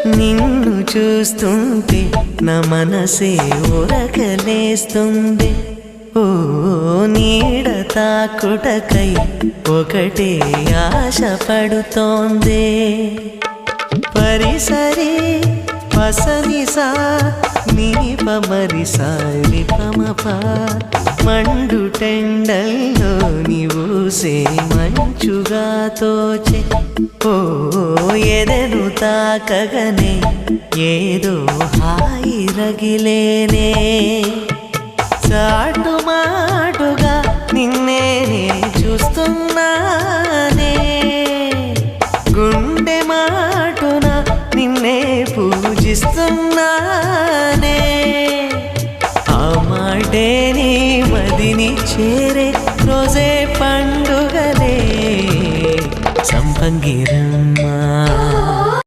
నిన్ను చూస్తుంటే నా మనసే ఉరకలేస్తుంది. ఓ నీడ తాకుటకై ఒకటే ఆశ పడుతోంది. పరిసరి పసనిసా నీ పమరిసా నిపమప మండు టెండల్లో నీవూసే మంచుగా తోచే. ఓ ఎదను తాకగనే ఏదో హాయి రగిలేనే. చాటు మాటుగా నిన్నే చూస్తున్నానే. గుండె మాటున నిన్నే పూజిస్తున్నానే. ఆ మాటే నీ మదిని చేరే రోజే పండుగలే సంపంగిరా